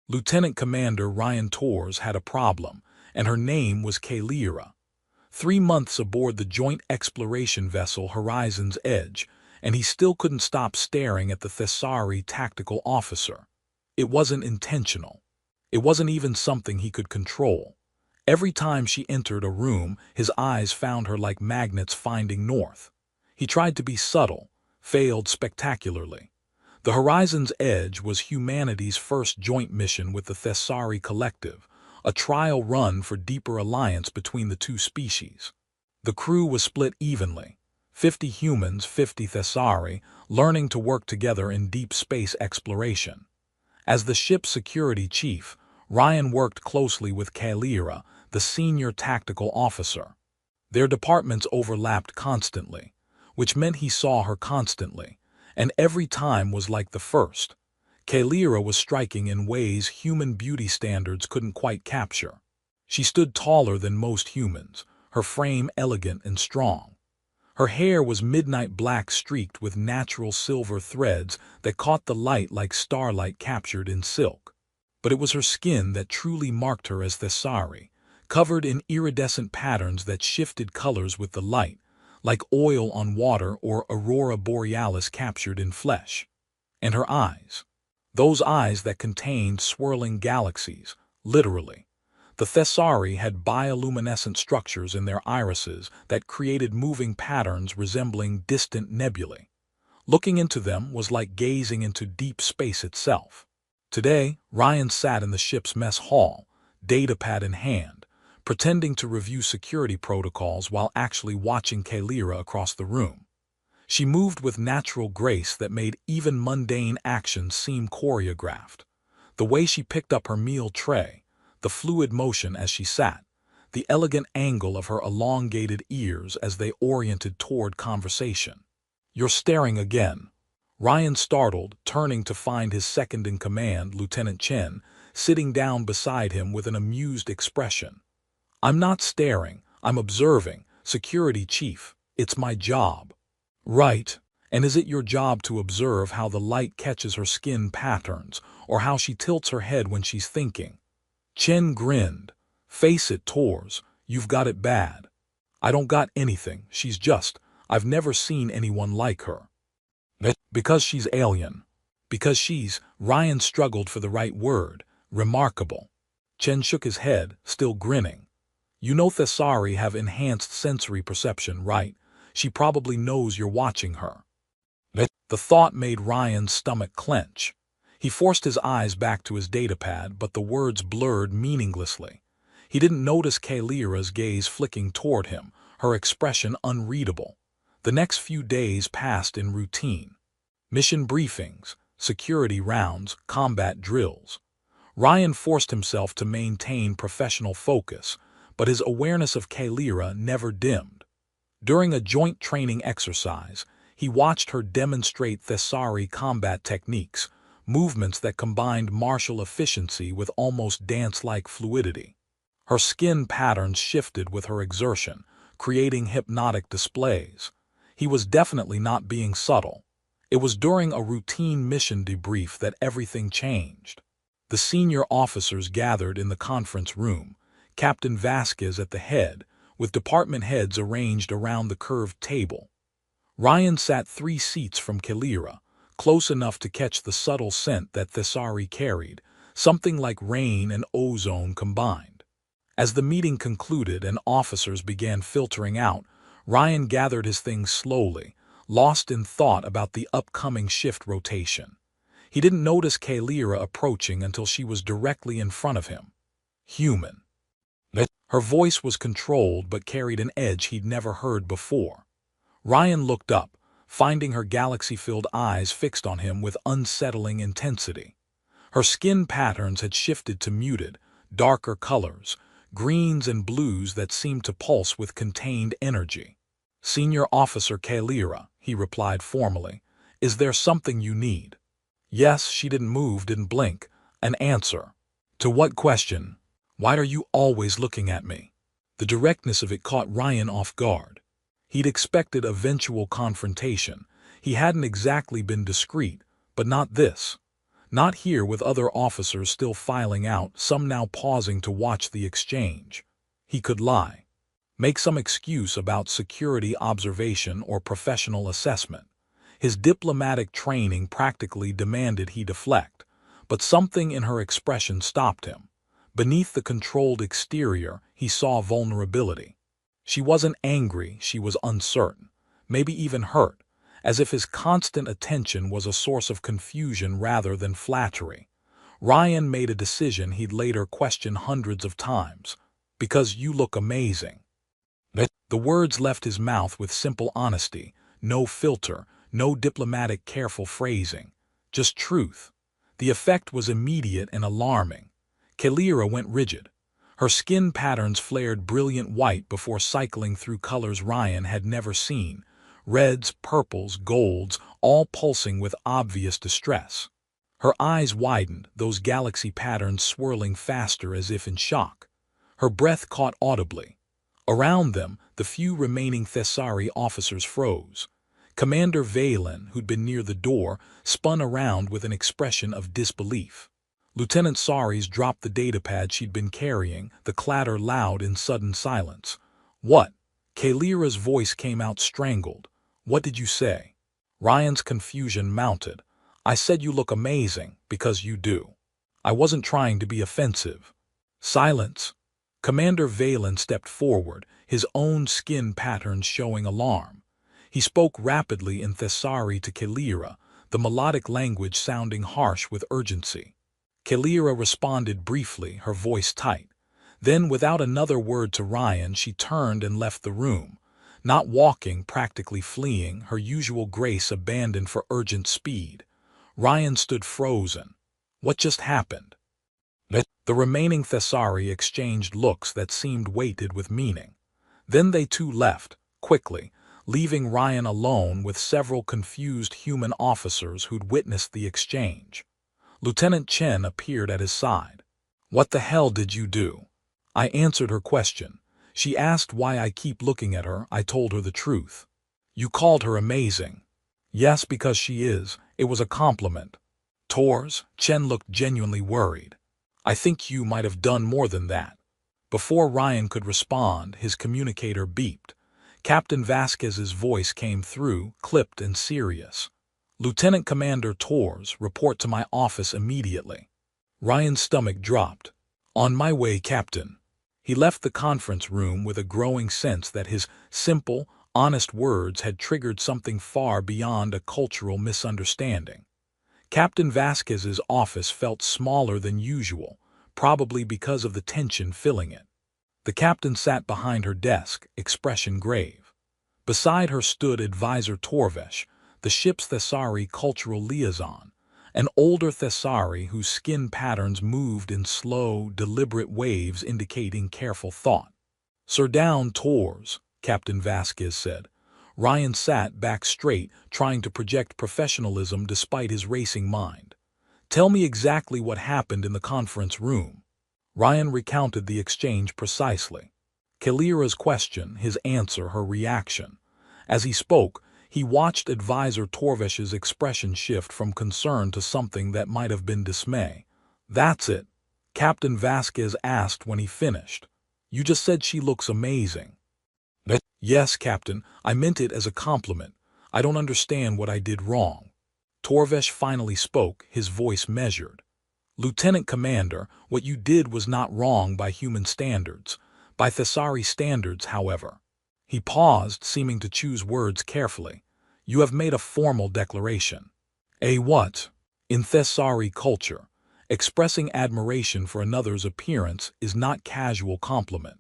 Lieutenant Commander Ryan Torres had a problem, and her name was Kayleera. 3 months aboard the joint exploration vessel Horizon's Edge, and he still couldn't stop staring at the Thessari tactical officer. It wasn't intentional. It wasn't even something he could control. Every time she entered a room, his eyes found her like magnets finding north. He tried to be subtle, failed spectacularly. The Horizon's Edge was humanity's first joint mission with the Thessari Collective, a trial run for deeper alliance between the two species. The crew was split evenly, 50 humans, 50 Thessari, learning to work together in deep space exploration. As the ship's security chief, Ryan worked closely with Kayleera, the senior tactical officer. Their departments overlapped constantly, which meant he saw her constantly, and every time was like the first. Kayleera was striking in ways human beauty standards couldn't quite capture. She stood taller than most humans, her frame elegant and strong. Her hair was midnight black streaked with natural silver threads that caught the light like starlight captured in silk. But it was her skin that truly marked her as Thessari, covered in iridescent patterns that shifted colors with the light, like oil on water or aurora borealis captured in flesh. And her eyes. Those eyes that contained swirling galaxies, literally. The Thessari had bioluminescent structures in their irises that created moving patterns resembling distant nebulae. Looking into them was like gazing into deep space itself. Today, Ryan sat in the ship's mess hall, datapad in hand, pretending to review security protocols while actually watching Kayleera across the room. She moved with natural grace that made even mundane actions seem choreographed. The way she picked up her meal tray, the fluid motion as she sat, the elegant angle of her elongated ears as they oriented toward conversation. "You're staring again." Ryan startled, turning to find his second-in-command, Lieutenant Chen, sitting down beside him with an amused expression. "I'm not staring, I'm observing, Security Chief. It's my job." "Right. And is it your job to observe how the light catches her skin patterns, or how she tilts her head when she's thinking?" Chen grinned. "Face it, Torres, you've got it bad." "I don't got anything, I've never seen anyone like her." "Because she's alien. Because she's," Ryan struggled for the right word, "remarkable." Chen shook his head, still grinning. "You know Thessari have enhanced sensory perception, right? She probably knows you're watching her." The thought made Ryan's stomach clench. He forced his eyes back to his datapad, but the words blurred meaninglessly. He didn't notice Kayleera's gaze flicking toward him, her expression unreadable. The next few days passed in routine. Mission briefings, security rounds, combat drills. Ryan forced himself to maintain professional focus, but his awareness of Kayleera never dimmed. During a joint training exercise, he watched her demonstrate Thessari combat techniques, movements that combined martial efficiency with almost dance-like fluidity. Her skin patterns shifted with her exertion, creating hypnotic displays. He was definitely not being subtle. It was during a routine mission debrief that everything changed. The senior officers gathered in the conference room, Captain Vasquez at the head, with department heads arranged around the curved table. Ryan sat 3 seats from Kayleera, close enough to catch the subtle scent that Thessari carried, something like rain and ozone combined. As the meeting concluded and officers began filtering out, Ryan gathered his things slowly, lost in thought about the upcoming shift rotation. He didn't notice Kayleera approaching until she was directly in front of him. Human. Her voice was controlled but carried an edge he'd never heard before. Ryan looked up, finding her galaxy-filled eyes fixed on him with unsettling intensity. Her skin patterns had shifted to muted, darker colors, greens and blues that seemed to pulse with contained energy. "Senior Officer Kayleera," he replied formally, "is there something you need?" "Yes," she didn't move, didn't blink. "An answer." "To what question?" "Why are you always looking at me?" The directness of it caught Ryan off guard. He'd expected eventual confrontation. He hadn't exactly been discreet, but not this. Not here with other officers still filing out, some now pausing to watch the exchange. He could lie. Make some excuse about security observation or professional assessment. His diplomatic training practically demanded he deflect, but something in her expression stopped him. Beneath the controlled exterior, he saw vulnerability. She wasn't angry, she was uncertain, maybe even hurt, as if his constant attention was a source of confusion rather than flattery. Ryan made a decision he'd later question hundreds of times. Because you look amazing. The words left his mouth with simple honesty, no filter, no diplomatic careful phrasing, just truth. The effect was immediate and alarming. Kalira went rigid. Her skin patterns flared brilliant white before cycling through colors Ryan had never seen. Reds, purples, golds, all pulsing with obvious distress. Her eyes widened, those galaxy patterns swirling faster as if in shock. Her breath caught audibly. Around them, the few remaining Thessari officers froze. Commander Valen, who'd been near the door, spun around with an expression of disbelief. Lieutenant Saris dropped the datapad she'd been carrying, the clatter loud in sudden silence. What? Kalira's voice came out strangled. What did you say? Ryan's confusion mounted. I said you look amazing, because you do. I wasn't trying to be offensive. Silence. Commander Valen stepped forward, his own skin patterns showing alarm. He spoke rapidly in Thessari to Kalira, the melodic language sounding harsh with urgency. Kalira responded briefly, her voice tight. Then, without another word to Ryan, she turned and left the room. Not walking, practically fleeing, her usual grace abandoned for urgent speed. Ryan stood frozen. What just happened? The remaining Thessari exchanged looks that seemed weighted with meaning. Then they too left, quickly, leaving Ryan alone with several confused human officers who'd witnessed the exchange. Lieutenant Chen appeared at his side. What the hell did you do? I answered her question. She asked why I keep looking at her. I told her the truth. You called her amazing. Yes, because she is. It was a compliment. Tors, Chen looked genuinely worried. I think you might have done more than that. Before Ryan could respond, his communicator beeped. Captain Vasquez's voice came through, clipped and serious. Lieutenant Commander Tors, report to my office immediately. Ryan's stomach dropped. On my way, Captain. He left the conference room with a growing sense that his simple, honest words had triggered something far beyond a cultural misunderstanding. Captain Vasquez's office felt smaller than usual, probably because of the tension filling it. The captain sat behind her desk, expression grave. Beside her stood Advisor Torvesh, the ship's Thessari cultural liaison, an older Thessari whose skin patterns moved in slow, deliberate waves indicating careful thought. Sir down, Tors, Captain Vasquez said. Ryan sat back straight, trying to project professionalism despite his racing mind. Tell me exactly what happened in the conference room. Ryan recounted the exchange precisely. Kalira's question, his answer, her reaction. As he spoke, he watched Advisor Torvesh's expression shift from concern to something that might have been dismay. That's it, Captain Vasquez asked when he finished. You just said she looks amazing. Yes, Captain, I meant it as a compliment. I don't understand what I did wrong. Torvesh finally spoke, his voice measured. Lieutenant Commander, what you did was not wrong by human standards. By Thessari standards, however. He paused, seeming to choose words carefully. You have made a formal declaration. A what? In Thessari culture, expressing admiration for another's appearance is not casual compliment.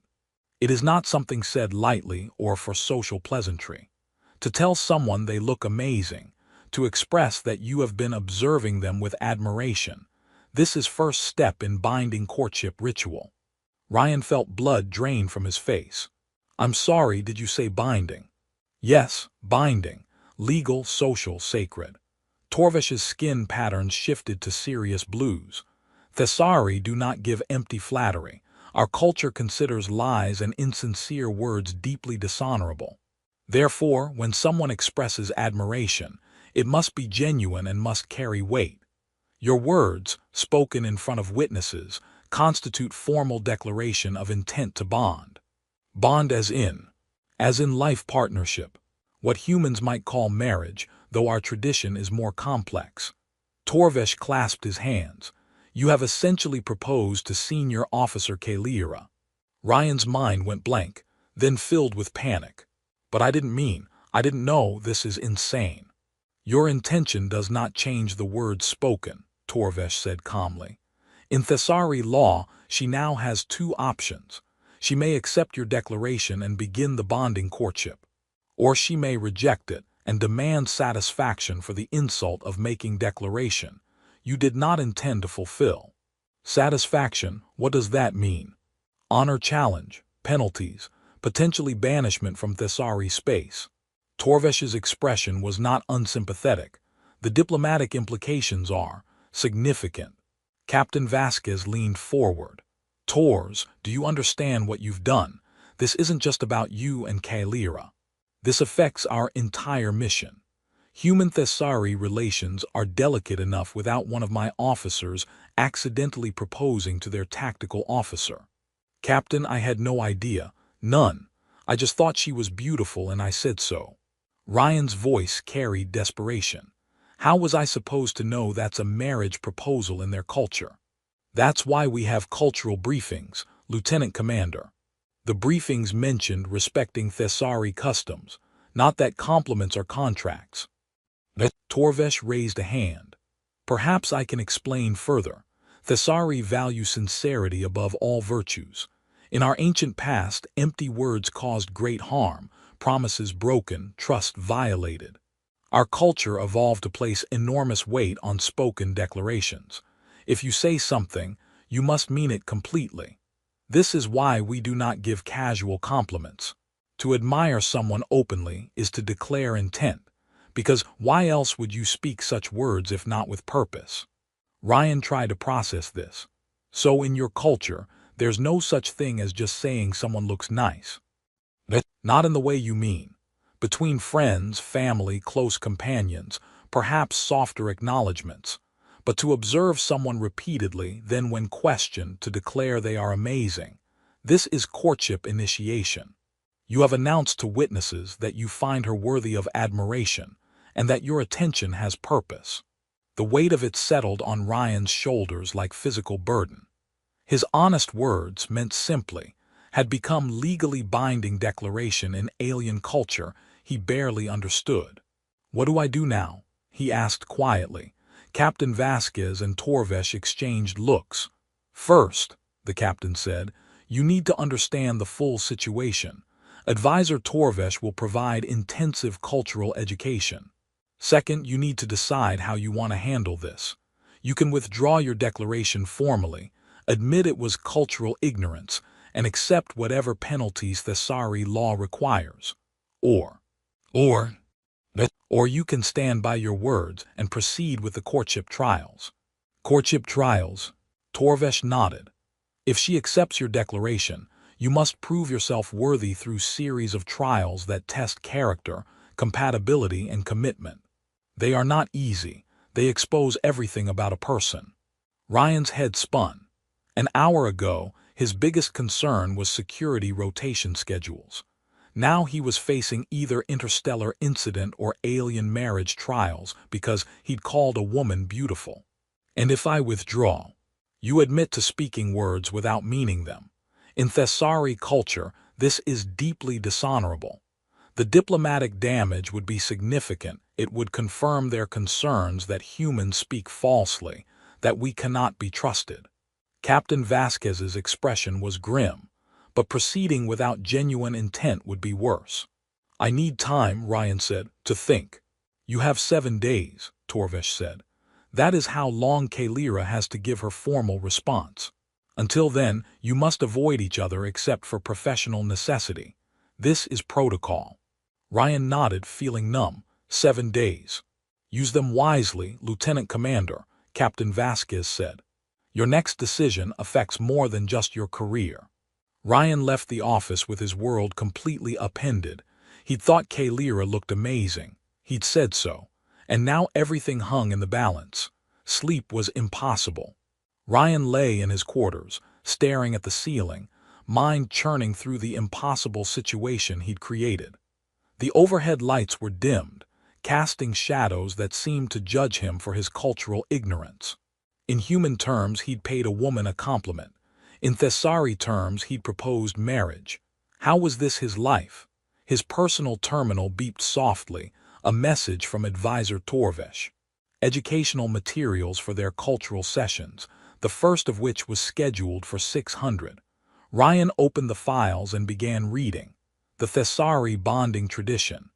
It is not something said lightly or for social pleasantry. To tell someone they look amazing, to express that you have been observing them with admiration, this is first step in binding courtship ritual. Ryan felt blood drain from his face. I'm sorry, did you say binding? Yes, binding. Legal, social, sacred. Torvesh's skin patterns shifted to serious blues. Thessari do not give empty flattery. Our culture considers lies and insincere words deeply dishonorable. Therefore, when someone expresses admiration, it must be genuine and must carry weight. Your words, spoken in front of witnesses, constitute formal declaration of intent to bond. Bond as in life partnership, what humans might call marriage, though our tradition is more complex. Torvesh clasped his hands. You have essentially proposed to Senior Officer Kalira. Ryan's mind went blank, then filled with panic. But I didn't know, this is insane. Your intention does not change the words spoken, Torvesh said calmly. In Thessari law, she now has two options. She may accept your declaration and begin the bonding courtship, or she may reject it and demand satisfaction for the insult of making declaration you did not intend to fulfill. Satisfaction, what does that mean? Honor challenge, penalties, potentially banishment from Thessari space. Torvesh's expression was not unsympathetic. The diplomatic implications are significant. Captain Vasquez leaned forward. Tors, do you understand what you've done? This isn't just about you and Kalira. This affects our entire mission. Human Thessari relations are delicate enough without one of my officers accidentally proposing to their tactical officer. Captain, I had no idea. None. I just thought she was beautiful and I said so. Ryan's voice carried desperation. How was I supposed to know that's a marriage proposal in their culture? That's why we have cultural briefings, Lieutenant Commander. The briefings mentioned respecting Thessari customs, not that compliments are contracts. Torvesh raised a hand. Perhaps I can explain further. Thessari value sincerity above all virtues. In our ancient past, empty words caused great harm, promises broken, trust violated. Our culture evolved to place enormous weight on spoken declarations. If you say something, you must mean it completely. This is why we do not give casual compliments. To admire someone openly is to declare intent, because why else would you speak such words if not with purpose? Ryan tried to process this. So in your culture, there's no such thing as just saying someone looks nice. Not in the way you mean. Between friends, family, close companions, perhaps softer acknowledgments. But to observe someone repeatedly, then when questioned, to declare they are amazing. This is courtship initiation. You have announced to witnesses that you find her worthy of admiration, and that your attention has purpose. The weight of it settled on Ryan's shoulders like physical burden. His honest words meant simply, had become legally binding declaration in alien culture he barely understood. What do I do now? He asked quietly. Captain Vasquez and Torvesh exchanged looks. First, the captain said, you need to understand the full situation. Advisor Torvesh will provide intensive cultural education. Second, you need to decide how you want to handle this. You can withdraw your declaration formally, admit it was cultural ignorance, and accept whatever penalties Thessari law requires. Or you can stand by your words and proceed with the courtship trials. Courtship trials? Torvesh nodded. If she accepts your declaration, you must prove yourself worthy through series of trials that test character, compatibility, and commitment. They are not easy. They expose everything about a person. Ryan's head spun. An hour ago, his biggest concern was security rotation schedules. Now he was facing either interstellar incident or alien marriage trials because he'd called a woman beautiful. And if I withdraw, you admit to speaking words without meaning them. In Thessari culture, this is deeply dishonorable. The diplomatic damage would be significant. It would confirm their concerns that humans speak falsely, that we cannot be trusted. Captain Vasquez's expression was grim, but proceeding without genuine intent would be worse. I need time, Ryan said, to think. You have 7 days, Torvesh said. That is how long Kalira has to give her formal response. Until then, you must avoid each other except for professional necessity. This is protocol. Ryan nodded, feeling numb. 7 days. Use them wisely, Lieutenant Commander, Captain Vasquez said. Your next decision affects more than just your career. Ryan left the office with his world completely upended. He'd thought Kalira looked amazing. He'd said so. And now everything hung in the balance. Sleep was impossible. Ryan lay in his quarters, staring at the ceiling, mind churning through the impossible situation he'd created. The overhead lights were dimmed, casting shadows that seemed to judge him for his cultural ignorance. In human terms, he'd paid a woman a compliment. In Thessari terms, he'd proposed marriage. How was this his life? His personal terminal beeped softly, a message from advisor Torvesh. Educational materials for their cultural sessions, the first of which was scheduled for 600. Ryan opened the files and began reading. The Thessari bonding tradition.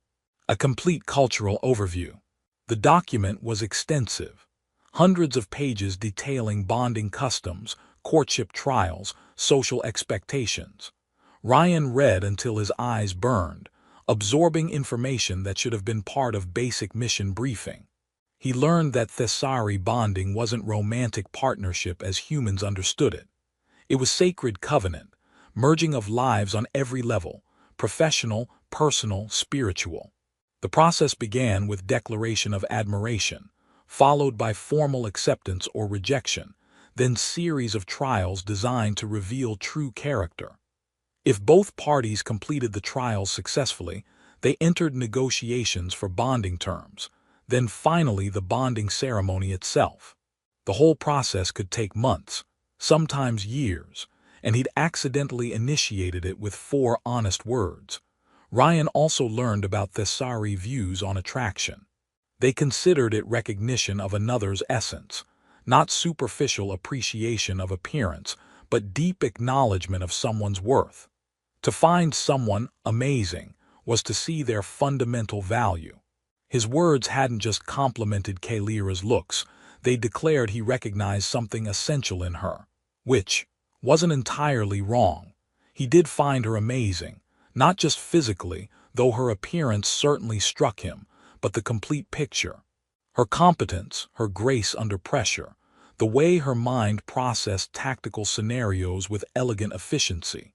A complete cultural overview. The document was extensive. Hundreds of pages detailing bonding customs, courtship trials, social expectations. Ryan read until his eyes burned, absorbing information that should have been part of basic mission briefing. He learned that Thessari bonding wasn't romantic partnership as humans understood it. It was sacred covenant, merging of lives on every level, professional, personal, spiritual. The process began with declaration of admiration, followed by formal acceptance or rejection, then series of trials designed to reveal true character. If both parties completed the trials successfully, they entered negotiations for bonding terms, then finally the bonding ceremony itself. The whole process could take months, sometimes years, and he'd accidentally initiated it with 4 honest words. Ryan also learned about Thessari views on attraction. They considered it recognition of another's essence, not superficial appreciation of appearance, but deep acknowledgement of someone's worth. To find someone amazing was to see their fundamental value. His words hadn't just complimented Kalira's looks, they declared he recognized something essential in her, which wasn't entirely wrong. He did find her amazing, not just physically, though her appearance certainly struck him, but the complete picture. Her competence, her grace under pressure, the way her mind processed tactical scenarios with elegant efficiency.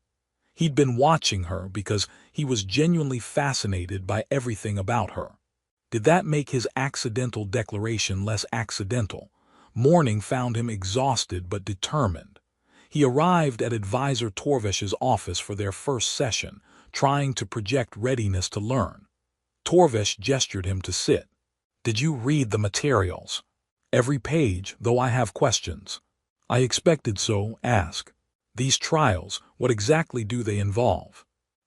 He'd been watching her because he was genuinely fascinated by everything about her. Did that make his accidental declaration less accidental? Morning found him exhausted but determined. He arrived at advisor Torvesh's office for their first session, trying to project readiness to learn. Torvesh gestured him to sit. "Did you read the materials?" "Every page, though I have questions." "I expected so. Ask." "These trials, what exactly do they involve?"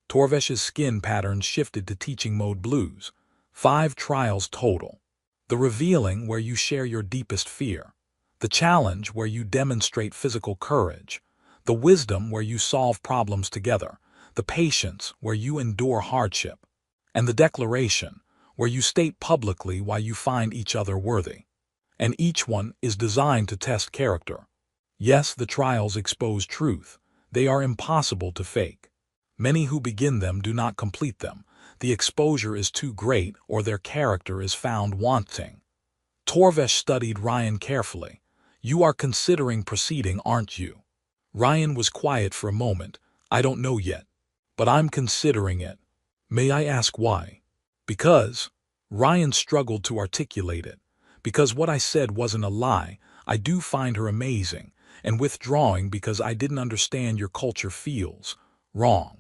Torvesh's skin patterns shifted to teaching mode blues. 5 trials total. The revealing, where you share your deepest fear. The challenge, where you demonstrate physical courage. The wisdom, where you solve problems together. The patience, where you endure hardship. And the declaration, where you state publicly why you find each other worthy. And each one is designed to test character. Yes, the trials expose truth. They are impossible to fake. Many who begin them do not complete them. The exposure is too great or their character is found wanting. Torvesh studied Ryan carefully. "You are considering proceeding, aren't you?" Ryan was quiet for a moment. "I don't know yet. But I'm considering it." "May I ask why?" "Because—" Ryan struggled to articulate it. "Because what I said wasn't a lie. I do find her amazing, and withdrawing because I didn't understand your culture feels wrong.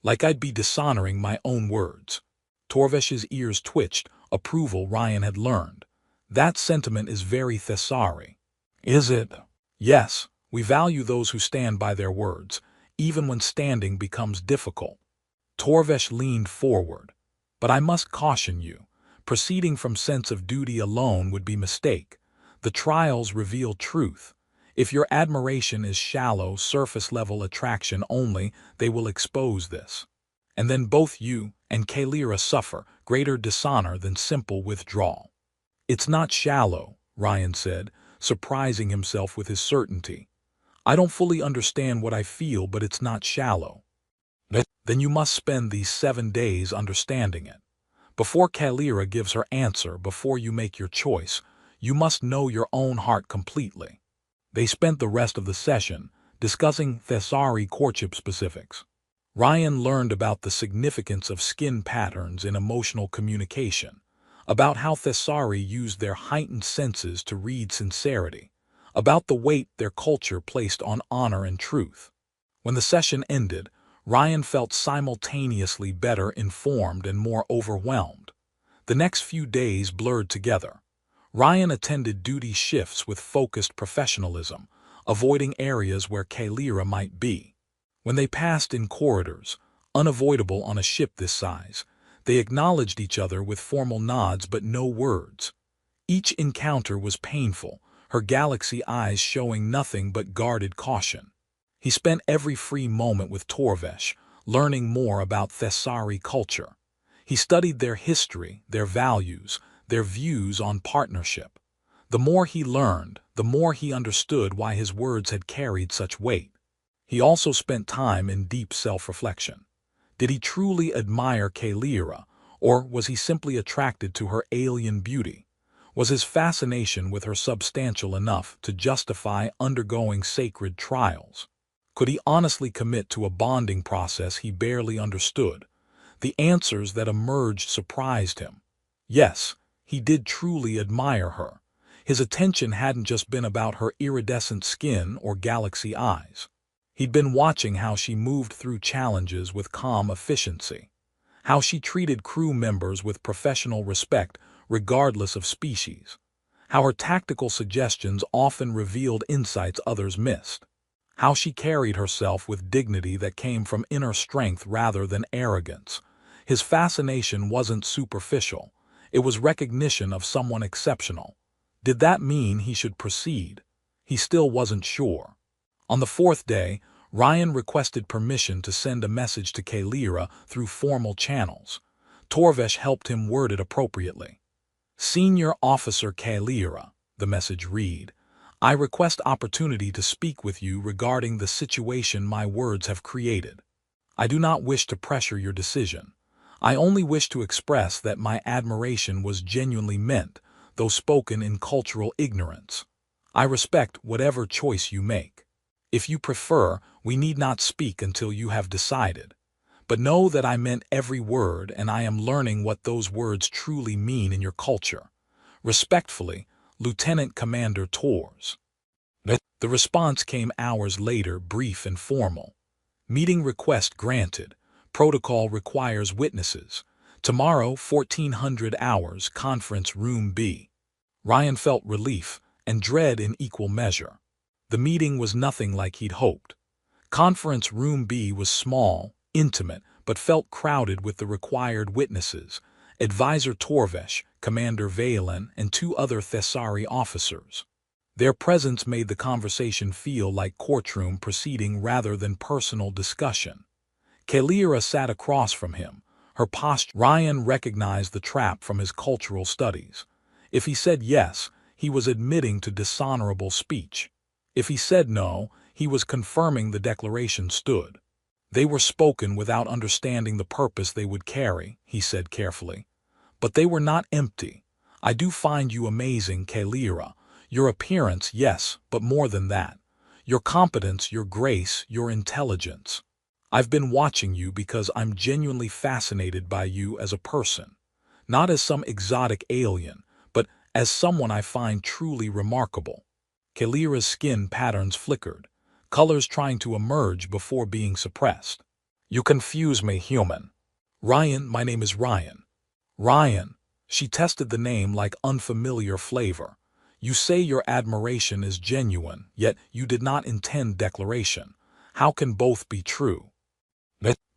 Like I'd be dishonoring my own words." Torvesh's ears twitched, approval Ryan had learned. "That sentiment is very Thessari." "Is it?" "Yes, we value those who stand by their words, even when standing becomes difficult." Torvesh leaned forward. "But I must caution you. Proceeding from sense of duty alone would be mistake. The trials reveal truth. If your admiration is shallow, surface-level attraction only, they will expose this. And then both you and Kalira suffer greater dishonor than simple withdrawal." "It's not shallow," Ryan said, surprising himself with his certainty. "I don't fully understand what I feel, but it's not shallow." "Then you must spend these 7 days understanding it. Before Kalira gives her answer, before you make your choice, you must know your own heart completely." They spent the rest of the session discussing Thessari courtship specifics. Ryan learned about the significance of skin patterns in emotional communication, about how Thessari used their heightened senses to read sincerity, about the weight their culture placed on honor and truth. When the session ended, Ryan felt simultaneously better informed and more overwhelmed. The next few days blurred together. Ryan attended duty shifts with focused professionalism, avoiding areas where Kalira might be. When they passed in corridors, unavoidable on a ship this size, they acknowledged each other with formal nods but no words. Each encounter was painful, her galaxy eyes showing nothing but guarded caution. He spent every free moment with Torvesh, learning more about Thessari culture. He studied their history, their values, their views on partnership. The more he learned, the more he understood why his words had carried such weight. He also spent time in deep self-reflection. Did he truly admire Kalira, or was he simply attracted to her alien beauty? Was his fascination with her substantial enough to justify undergoing sacred trials? Could he honestly commit to a bonding process he barely understood? The answers that emerged surprised him. Yes, he did truly admire her. His attention hadn't just been about her iridescent skin or galaxy eyes. He'd been watching how she moved through challenges with calm efficiency, how she treated crew members with professional respect regardless of species, how her tactical suggestions often revealed insights others missed, how she carried herself with dignity that came from inner strength rather than arrogance. His fascination wasn't superficial. It was recognition of someone exceptional. Did that mean he should proceed? He still wasn't sure. On the fourth day, Ryan requested permission to send a message to Kalira through formal channels. Torvesh helped him word it appropriately. Senior Officer Kalira, the message read, I request opportunity to speak with you regarding the situation my words have created. I do not wish to pressure your decision. I only wish to express that my admiration was genuinely meant, though spoken in cultural ignorance. I respect whatever choice you make. If you prefer, we need not speak until you have decided. But know that I meant every word and I am learning what those words truly mean in your culture. Respectfully, Lieutenant Commander Tors. The response came hours later, brief and formal. Meeting request granted. Protocol requires witnesses. Tomorrow, 1400 hours, conference room B. Ryan felt relief and dread in equal measure. The meeting was nothing like he'd hoped. Conference room B was small, intimate, but felt crowded with the required witnesses, Advisor Torvesh, Commander Valen, and two other Thessari officers. Their presence made the conversation feel like courtroom proceeding rather than personal discussion. Kalira sat across from him, her posture. Ryan recognized the trap from his cultural studies. If he said yes, he was admitting to dishonorable speech. If he said no, he was confirming the declaration stood. They were spoken without understanding the purpose they would carry, he said carefully. But they were not empty. I do find you amazing, Kalira. Your appearance, yes, but more than that. Your competence, your grace, your intelligence. I've been watching you because I'm genuinely fascinated by you as a person. Not as some exotic alien, but as someone I find truly remarkable. Kalira's skin patterns flickered, colors trying to emerge before being suppressed. You confuse me, human. Ryan, my name is Ryan. Ryan. She tested the name like unfamiliar flavor. You say your admiration is genuine, yet you did not intend declaration. How can both be true?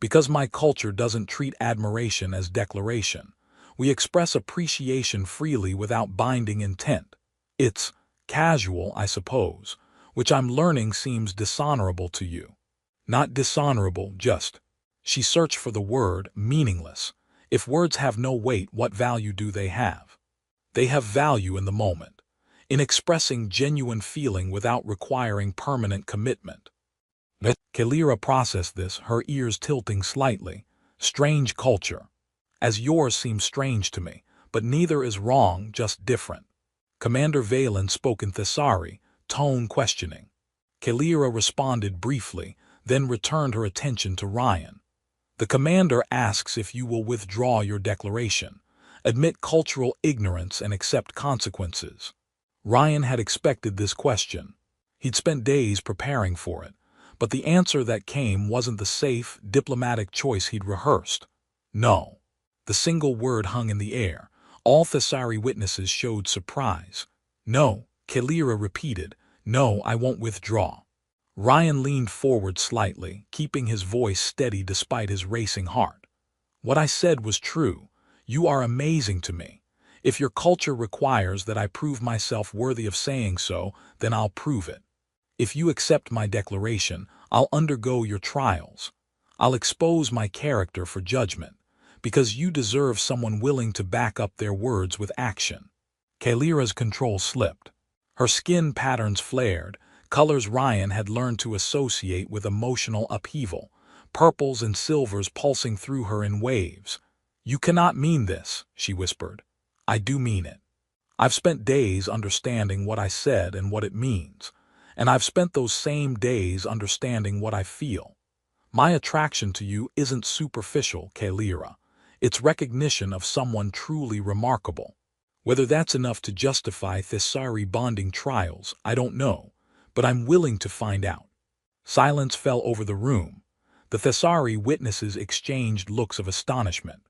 Because my culture doesn't treat admiration as declaration. We express appreciation freely without binding intent. It's casual, I suppose, which I'm learning seems dishonorable to you. Not dishonorable, just. She searched for the word, meaningless. If words have no weight, what value do they have? They have value in the moment, in expressing genuine feeling without requiring permanent commitment. Kalira processed this, her ears tilting slightly. Strange culture. As yours seems strange to me, but neither is wrong, just different. Commander Valen spoke in Thessari, tone questioning. Kalira responded briefly, then returned her attention to Ryan. The commander asks if you will withdraw your declaration. Admit cultural ignorance and accept consequences. Ryan had expected this question. He'd spent days preparing for it, but the answer that came wasn't the safe, diplomatic choice he'd rehearsed. No. The single word hung in the air. All Thessari witnesses showed surprise. No, Kalira repeated. No, I won't withdraw. Ryan leaned forward slightly, keeping his voice steady despite his racing heart. What I said was true. You are amazing to me. If your culture requires that I prove myself worthy of saying so, then I'll prove it. If you accept my declaration, I'll undergo your trials. I'll expose my character for judgment, because you deserve someone willing to back up their words with action. Kalira's control slipped. Her skin patterns flared, colors Ryan had learned to associate with emotional upheaval, purples and silvers pulsing through her in waves. You cannot mean this, she whispered. I do mean it. I've spent days understanding what I said and what it means, and I've spent those same days understanding what I feel. My attraction to you isn't superficial, Kalira. It's recognition of someone truly remarkable. Whether that's enough to justify Thessari bonding trials, I don't know, but I'm willing to find out. Silence fell over the room. The Thessari witnesses exchanged looks of astonishment.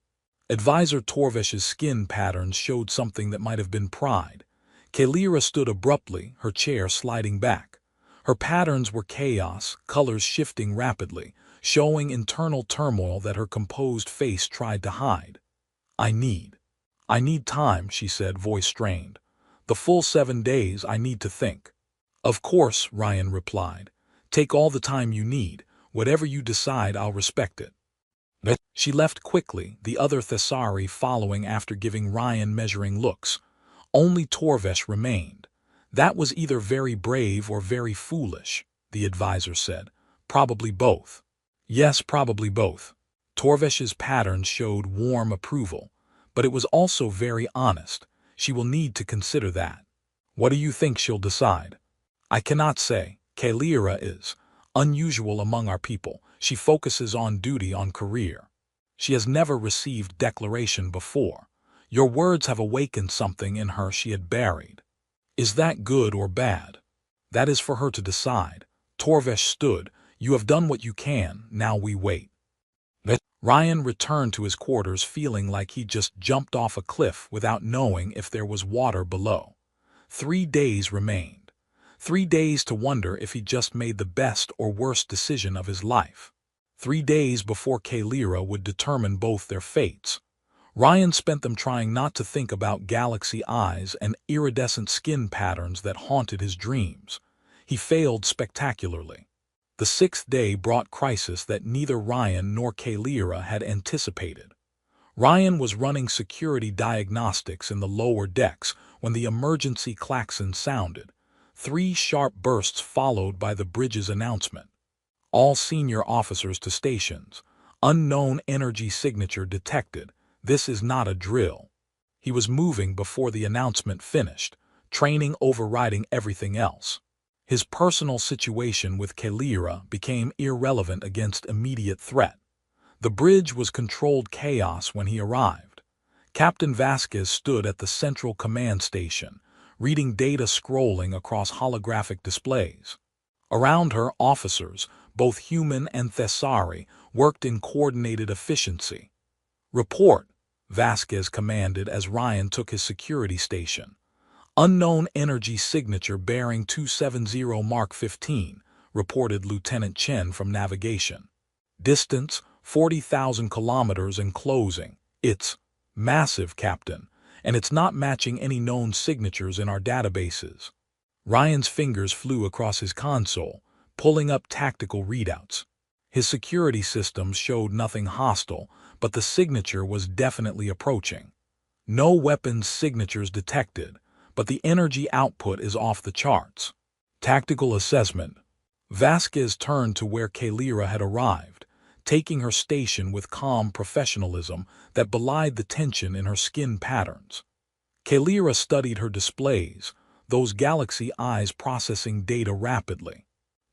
Advisor Torvesh's skin patterns showed something that might have been pride. Kalira stood abruptly, her chair sliding back. Her patterns were chaos, colors shifting rapidly, showing internal turmoil that her composed face tried to hide. I need time, she said, voice strained. The full 7 days I need to think. Of course, Ryan replied. Take all the time you need. Whatever you decide, I'll respect it. She left quickly, the other Thessari following after giving Ryan measuring looks. Only Torvesh remained. That was either very brave or very foolish, the advisor said. Probably both. Yes, probably both. Torvesh's patterns showed warm approval, but it was also very honest. She will need to consider that. What do you think she'll decide? I cannot say. Kalira is unusual among our people. She focuses on duty, on career. She has never received declaration before. Your words have awakened something in her she had buried. Is that good or bad? That is for her to decide. Torvesh stood. You have done what you can, now we wait. Ryan returned to his quarters feeling like he just jumped off a cliff without knowing if there was water below. 3 days remained. 3 days to wonder if he just made the best or worst decision of his life. 3 days before Kalira would determine both their fates. Ryan spent them trying not to think about galaxy eyes and iridescent skin patterns that haunted his dreams. He failed spectacularly. The 6th day brought crisis that neither Ryan nor Kalira had anticipated. Ryan was running security diagnostics in the lower decks when the emergency klaxon sounded. 3 sharp bursts followed by the bridge's announcement. All senior officers to stations. Unknown energy signature detected. This is not a drill. He was moving before the announcement finished, training overriding everything else. His personal situation with Kalira became irrelevant against immediate threat. The bridge was controlled chaos when he arrived. Captain Vasquez stood at the central command station, reading data scrolling across holographic displays. Around her, officers, both human and Thessari, worked in coordinated efficiency. Report, Vasquez commanded as Ryan took his security station. Unknown energy signature bearing 270 Mark 15, reported Lieutenant Chen from navigation. Distance, 40,000 kilometers and closing. It's massive, Captain, and it's not matching any known signatures in our databases. Ryan's fingers flew across his console, pulling up tactical readouts. His security systems showed nothing hostile, but the signature was definitely approaching. No weapons signatures detected, but the energy output is off the charts. Tactical assessment. Vasquez turned to where Kalira had arrived, taking her station with calm professionalism that belied the tension in her skin patterns. Kalira studied her displays, those galaxy eyes processing data rapidly.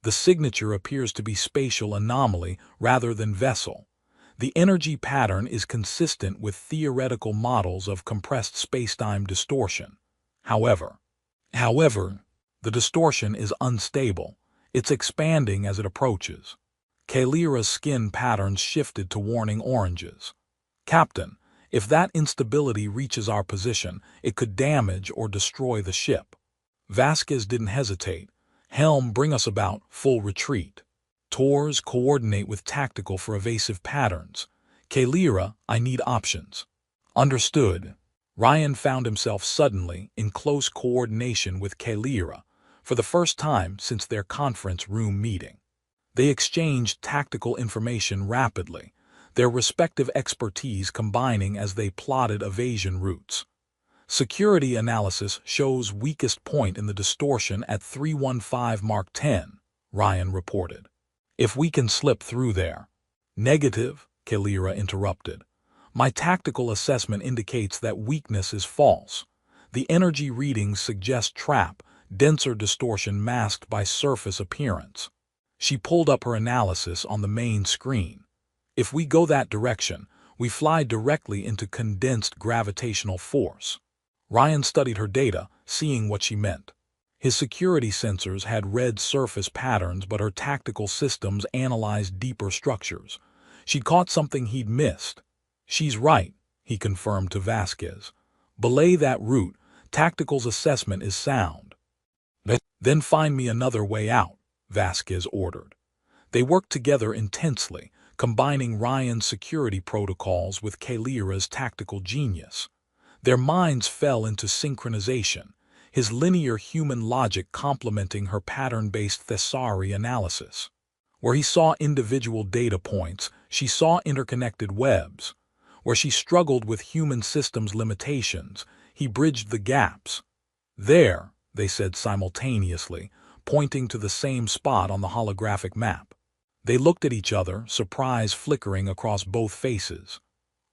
The signature appears to be spatial anomaly rather than vessel. The energy pattern is consistent with theoretical models of compressed spacetime distortion. However, the distortion is unstable. It's expanding as it approaches. Kalira's skin patterns shifted to warning oranges. Captain, if that instability reaches our position, it could damage or destroy the ship. Vasquez didn't hesitate. Helm, bring us about, full retreat. Tors, coordinate with tactical for evasive patterns. Kalira, I need options. Understood. Ryan found himself suddenly in close coordination with Kalira for the first time since their conference room meeting. They exchanged tactical information rapidly, their respective expertise combining as they plotted evasion routes. Security analysis shows weakest point in the distortion at 315 Mark 10, Ryan reported. If we can slip through there. Negative, Kalira interrupted. My tactical assessment indicates that weakness is false. The energy readings suggest trap, denser distortion masked by surface appearance. She pulled up her analysis on the main screen. If we go that direction, we fly directly into condensed gravitational force. Ryan studied her data, seeing what she meant. His security sensors had read surface patterns, but her tactical systems analyzed deeper structures. She'd caught something he'd missed. She's right, he confirmed to Vasquez. Belay that route, tactical's assessment is sound. Then find me another way out, Vasquez ordered. They worked together intensely, combining Ryan's security protocols with Kalira's tactical genius. Their minds fell into synchronization, his linear human logic complementing her pattern-based Thesari analysis. Where he saw individual data points, she saw interconnected webs. Where she struggled with human systems' limitations, he bridged the gaps. There, they said simultaneously, pointing to the same spot on the holographic map. They looked at each other, surprise flickering across both faces.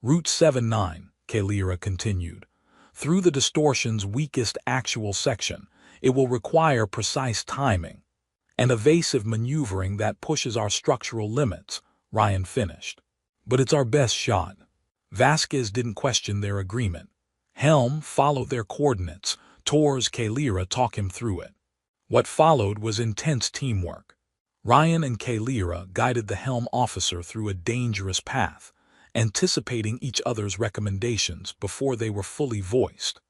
Route 79, Kalira continued. Through the distortion's weakest actual section, it will require precise timing and evasive maneuvering that pushes our structural limits, Ryan finished. But it's our best shot. Vasquez didn't question their agreement. Helm followed their coordinates. Tors, Kalira talk him through it. What followed was intense teamwork. Ryan and Kalira guided the helm officer through a dangerous path, anticipating each other's recommendations before they were fully voiced.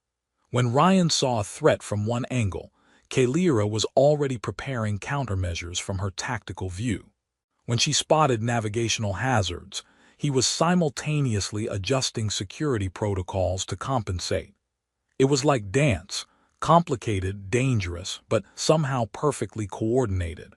When Ryan saw a threat from one angle, Kalira was already preparing countermeasures from her tactical view. When she spotted navigational hazards, he was simultaneously adjusting security protocols to compensate. It was like dance, complicated, dangerous, but somehow perfectly coordinated.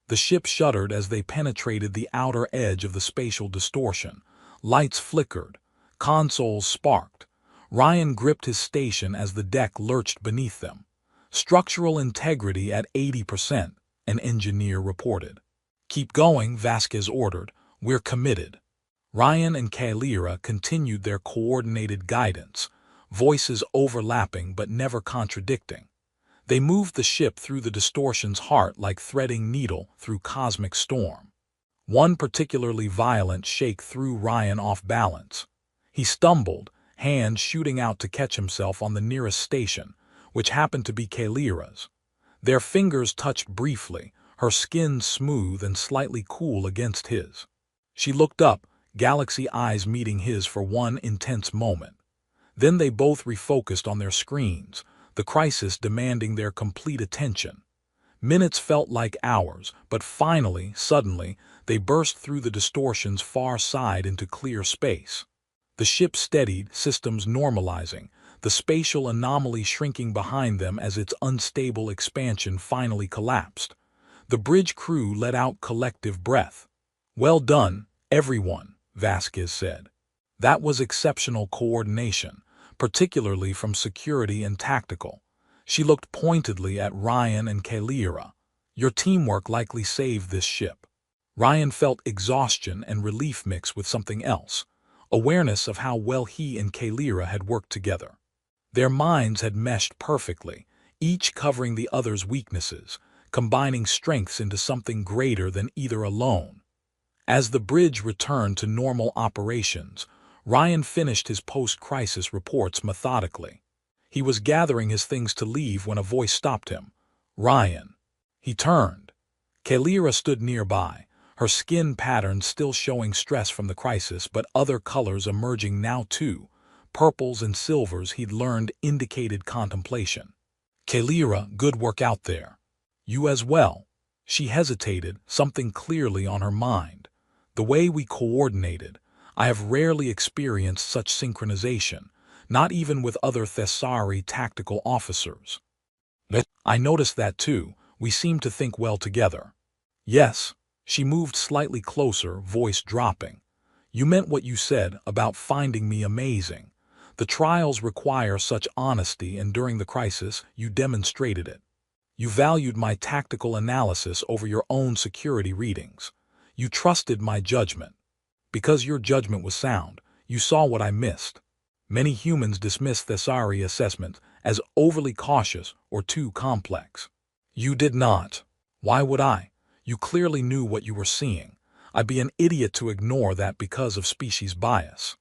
The ship shuddered as they penetrated the outer edge of the spatial distortion. Lights flickered, consoles sparked. Ryan gripped his station as the deck lurched beneath them. Structural integrity at 80%, an engineer reported. Keep going, Vasquez ordered. We're committed. Ryan and Kalira continued their coordinated guidance, voices overlapping but never contradicting. They moved the ship through the distortion's heart like threading needle through cosmic storm. One particularly violent shake threw Ryan off balance. He stumbled, hands shooting out to catch himself on the nearest station, which happened to be Kalira's. Their fingers touched briefly, her skin smooth and slightly cool against his. She looked up, galaxy eyes meeting his for one intense moment. Then they both refocused on their screens, the crisis demanding their complete attention. Minutes felt like hours, but finally, suddenly, they burst through the distortion's far side into clear space. The ship steadied, systems normalizing, the spatial anomaly shrinking behind them as its unstable expansion finally collapsed. The bridge crew let out collective breath. Well done, everyone, Vasquez said. That was exceptional coordination, particularly from security and tactical. She looked pointedly at Ryan and Kalira. Your teamwork likely saved this ship. Ryan felt exhaustion and relief mixed with something else, awareness of how well he and Kalira had worked together. Their minds had meshed perfectly, each covering the other's weaknesses, combining strengths into something greater than either alone. As the bridge returned to normal operations, Ryan finished his post-crisis reports methodically. He was gathering his things to leave when a voice stopped him. "Ryan." He turned. Kalira stood nearby, her skin pattern still showing stress from the crisis, but other colors emerging now too. Purples and silvers he'd learned indicated contemplation. "Kalira, good work out there." "You as well." She hesitated, something clearly on her mind. "The way we coordinated. I have rarely experienced such synchronization, not even with other Thessari tactical officers." "I noticed that too. We seem to think well together." "Yes." She moved slightly closer, voice dropping. "You meant what you said about finding me amazing. The trials require such honesty, and during the crisis, you demonstrated it. You valued my tactical analysis over your own security readings. You trusted my judgment. Because your judgment was sound, you saw what I missed. Many humans dismiss Thessari assessments as overly cautious or too complex. You did not. Why would I? You clearly knew what you were seeing. I'd be an idiot to ignore that because of species bias."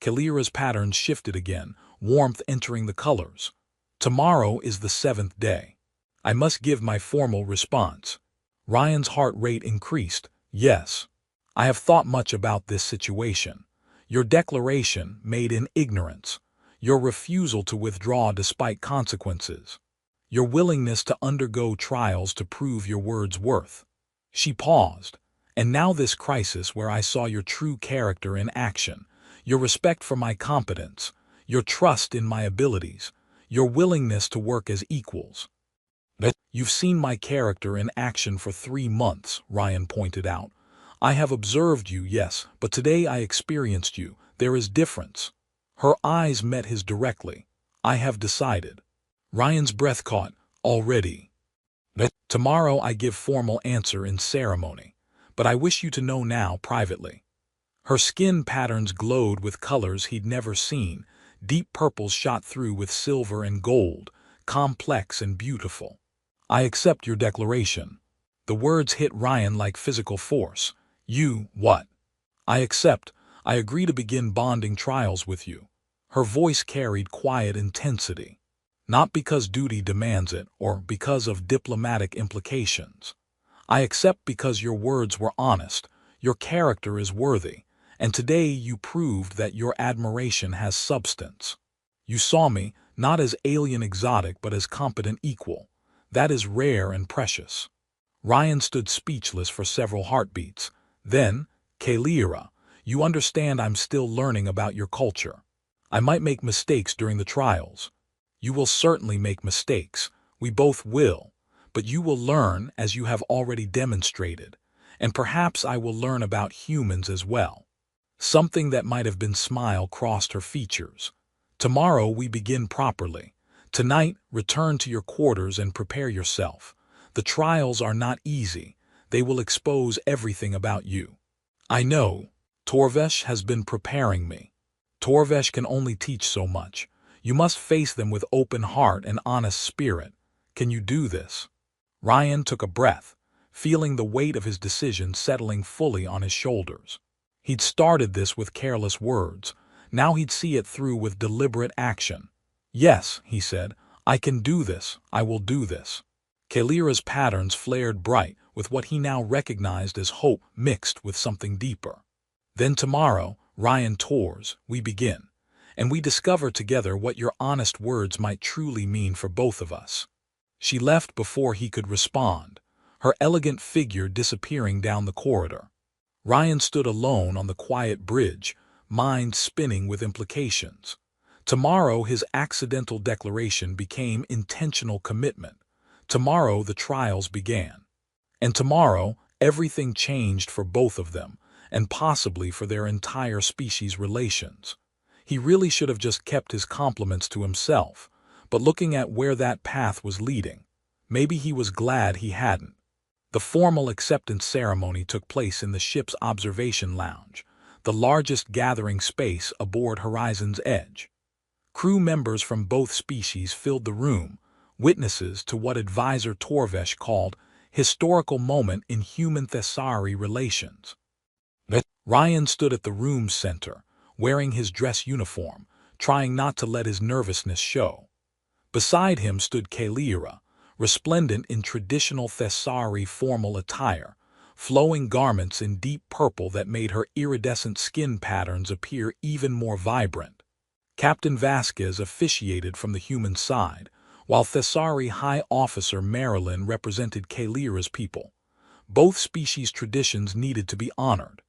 Kalira's pattern shifted again, warmth entering the colors. "Tomorrow is the 7th day. I must give my formal response." Ryan's heart rate increased. "Yes. I have thought much about this situation. Your declaration, made in ignorance. Your refusal to withdraw despite consequences. Your willingness to undergo trials to prove your word's worth." She paused. "And now this crisis where I saw your true character in action. Your respect for my competence, your trust in my abilities, your willingness to work as equals." "You've seen my character in action for 3 months, Ryan pointed out. "I have observed you, yes, but today I experienced you. There is difference." Her eyes met his directly. "I have decided." Ryan's breath caught. "Already?" "Tomorrow I give formal answer in ceremony. But I wish you to know now privately." Her skin patterns glowed with colors he'd never seen. Deep purples shot through with silver and gold, complex and beautiful. "I accept your declaration." The words hit Ryan like physical force. "You, what?" "I accept. I agree to begin bonding trials with you." Her voice carried quiet intensity. "Not because duty demands it, or because of diplomatic implications. I accept because your words were honest, your character is worthy, and today you proved that your admiration has substance. You saw me, not as alien exotic but as competent equal. That is rare and precious." Ryan stood speechless for several heartbeats. Then, "Kalira, you understand I'm still learning about your culture. I might make mistakes during the trials." "You will certainly make mistakes. We both will. But you will learn, as you have already demonstrated. And perhaps I will learn about humans as well." Something that might have been smile crossed her features. "Tomorrow we begin properly. Tonight, return to your quarters and prepare yourself. The trials are not easy. They will expose everything about you." "I know. Torvesh has been preparing me." "Torvesh can only teach so much. You must face them with open heart and honest spirit. Can you do this?" Ryan took a breath, feeling the weight of his decision settling fully on his shoulders. He'd started this with careless words. Now he'd see it through with deliberate action. "Yes," he said, "I can do this. I will do this." Kalira's patterns flared bright with what he now recognized as hope mixed with something deeper. "Then tomorrow, Ryan Tors, we begin. And we discover together what your honest words might truly mean for both of us." She left before he could respond, her elegant figure disappearing down the corridor. Ryan stood alone on the quiet bridge, mind spinning with implications. Tomorrow his accidental declaration became intentional commitment. Tomorrow the trials began. And tomorrow everything changed for both of them, and possibly for their entire species relations. He really should have just kept his compliments to himself, but looking at where that path was leading, maybe he was glad he hadn't. The formal acceptance ceremony took place in the ship's observation lounge, the largest gathering space aboard Horizon's Edge. Crew members from both species filled the room, witnesses to what advisor Torvesh called historical moment in human Thessari relations. Ryan stood at the room's center, wearing his dress uniform, trying not to let his nervousness show. Beside him stood Kalira, resplendent in traditional Thessari formal attire, flowing garments in deep purple that made her iridescent skin patterns appear even more vibrant. Captain Vasquez officiated from the human side, while Thessari High Officer Marilyn represented Kalira's people. Both species' traditions needed to be honored.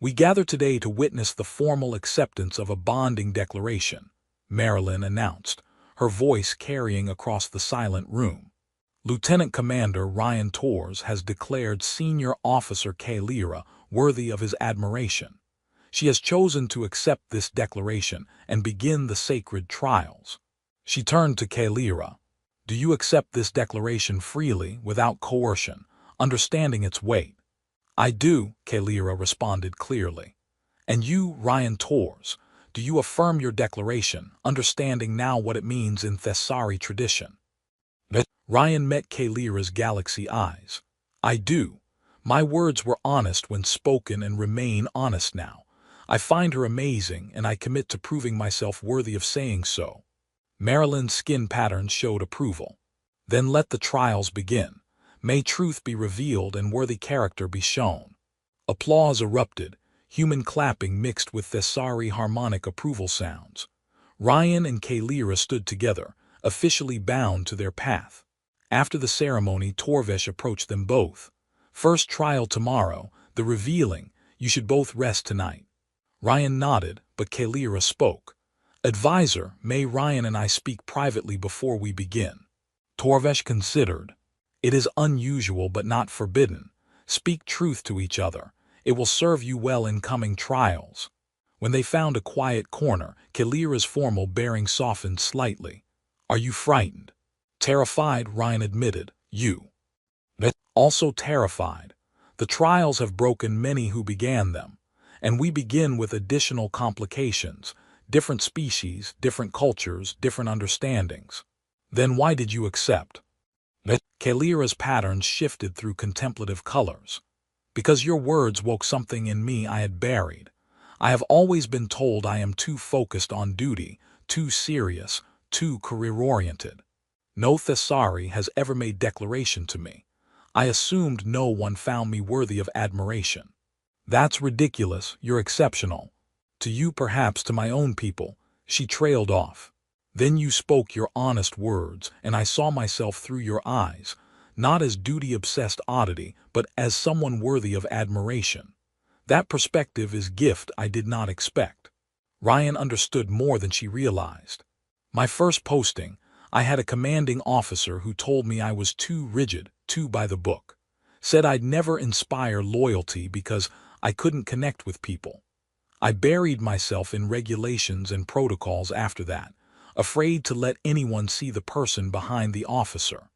"We gather today to witness the formal acceptance of a bonding declaration," Marilyn announced, her voice carrying across the silent room. "Lieutenant Commander Ryan Torres has declared Senior Officer Kalira worthy of his admiration. She has chosen to accept this declaration and begin the sacred trials." She turned to Kalira. "Do you accept this declaration freely, without coercion, understanding its weight?" "I do," Kalira responded clearly. "And you, Ryan Torres, do you affirm your declaration, understanding now what it means in Thessari tradition?" Ryan met Kalira's galaxy eyes. "I do. My words were honest when spoken and remain honest now. I find her amazing, and I commit to proving myself worthy of saying so." Marilyn's skin patterns showed approval. "Then let the trials begin. May truth be revealed and worthy character be shown." Applause erupted, human clapping mixed with Thessari harmonic approval sounds. Ryan and Kalira stood together, officially bound to their path. After the ceremony, Torvesh approached them both. "First trial tomorrow, the revealing. You should both rest tonight." Ryan nodded, but Kalira spoke. "Advisor, may Ryan and I speak privately before we begin?" Torvesh considered. "It is unusual but not forbidden. Speak truth to each other. It will serve you well in coming trials." When they found a quiet corner, Kalira's formal bearing softened slightly. "Are you frightened?" "Terrified," Ryan admitted. "You?" "Also terrified. The trials have broken many who began them, and we begin with additional complications, different species, different cultures, different understandings." "Then why did you accept?" Kalira's patterns shifted through contemplative colors. "Because your words woke something in me I had buried. I have always been told I am too focused on duty, too serious, too career-oriented. No Thessari has ever made declaration to me. I assumed no one found me worthy of admiration." "That's ridiculous. You're exceptional." "To you, perhaps, to my own people." She trailed off. "Then you spoke your honest words, and I saw myself through your eyes, not as duty-obsessed oddity, but as someone worthy of admiration. That perspective is gift I did not expect." Ryan understood more than she realized. "My first posting, I had a commanding officer who told me I was too rigid, too by the book. Said I'd never inspire loyalty because I couldn't connect with people. I buried myself in regulations and protocols after that, afraid to let anyone see the person behind the officer.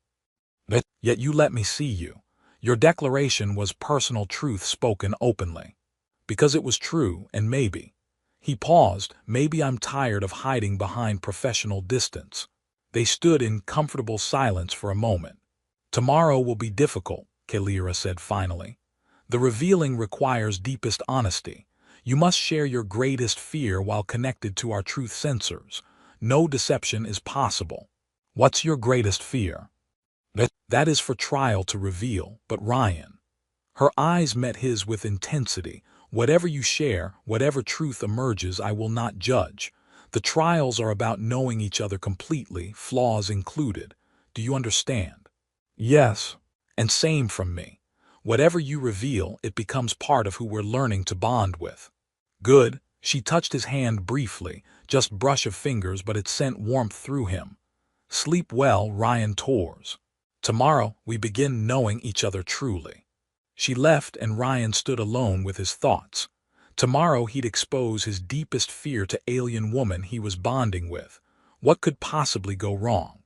Yet you let me see you. Your declaration was personal truth spoken openly. Because it was true, and maybe." He paused. "Maybe I'm tired of hiding behind professional distance." They stood in comfortable silence for a moment. "Tomorrow will be difficult," Kalira said finally. "The revealing requires deepest honesty. You must share your greatest fear while connected to our truth sensors. No deception is possible." "What's your greatest fear?" "That is for trial to reveal, but Ryan." Her eyes met his with intensity. "Whatever you share, whatever truth emerges, I will not judge. The trials are about knowing each other completely, flaws included. Do you understand?" "Yes." "And same from me. Whatever you reveal, it becomes part of who we're learning to bond with." "Good." She touched his hand briefly, just brush of fingers, but it sent warmth through him. "Sleep well, Ryan Torres. Tomorrow we begin knowing each other truly." She left, and Ryan stood alone with his thoughts. Tomorrow he'd expose his deepest fear to alien woman he was bonding with. What could possibly go wrong?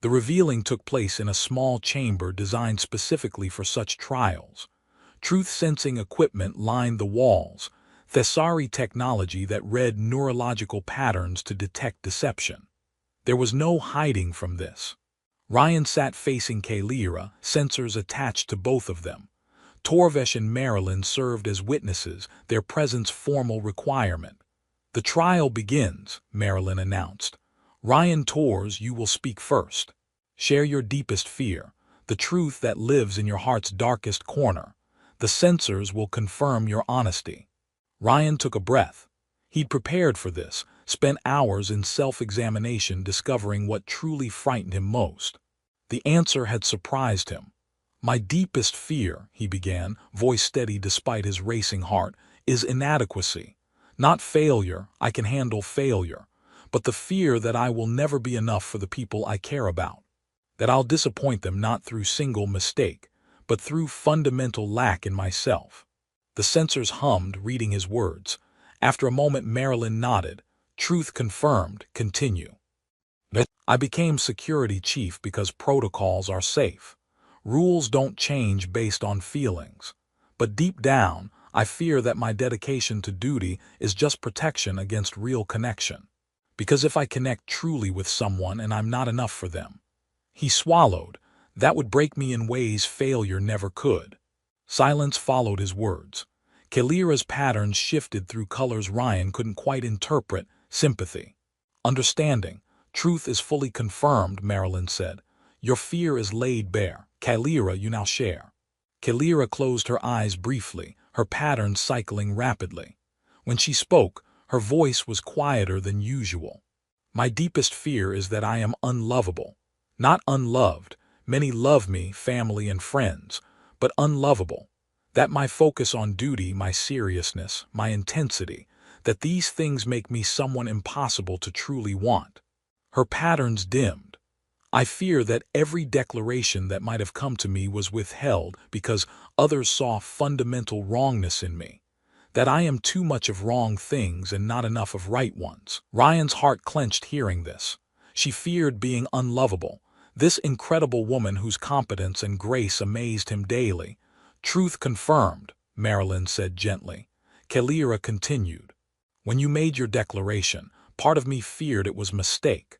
The revealing took place in a small chamber designed specifically for such trials. Truth-sensing equipment lined the walls, Thessari technology that read neurological patterns to detect deception. There was no hiding from this. Ryan sat facing Kalira, sensors attached to both of them. Torvesh and Marilyn served as witnesses, their presence formal requirement. "The trial begins," Marilyn announced. "Ryan Tors, you will speak first. Share your deepest fear, the truth that lives in your heart's darkest corner. The censors will confirm your honesty." Ryan took a breath. He'd prepared for this, spent hours in self-examination discovering what truly frightened him most. The answer had surprised him. "My deepest fear," he began, voice steady despite his racing heart, "is inadequacy. Not failure, I can handle failure, but the fear that I will never be enough for the people I care about. That I'll disappoint them not through single mistake, but through fundamental lack in myself." The censors hummed, reading his words. After a moment, Marilyn nodded. "Truth confirmed. Continue." "I became security chief because protocols are safe. Rules don't change based on feelings. But deep down, I fear that my dedication to duty is just protection against real connection. Because if I connect truly with someone and I'm not enough for them," he swallowed, "that would break me in ways failure never could." Silence followed his words. Kalira's patterns shifted through colors Ryan couldn't quite interpret: sympathy, understanding. "Truth is fully confirmed," Marilyn said. "Your fear is laid bare. Kalira, you now share." Kalira closed her eyes briefly, her patterns cycling rapidly. When she spoke, her voice was quieter than usual. "My deepest fear is that I am unlovable. Not unloved. Many love me, family and friends, but unlovable. That my focus on duty, my seriousness, my intensity, that these things make me someone impossible to truly want." Her patterns dimmed. "I fear that every declaration that might have come to me was withheld because others saw fundamental wrongness in me. That I am too much of wrong things and not enough of right ones." Ryan's heart clenched hearing this. She feared being unlovable. This incredible woman whose competence and grace amazed him daily. "Truth confirmed," Marilyn said gently. Kalira continued. "When you made your declaration, part of me feared it was mistake.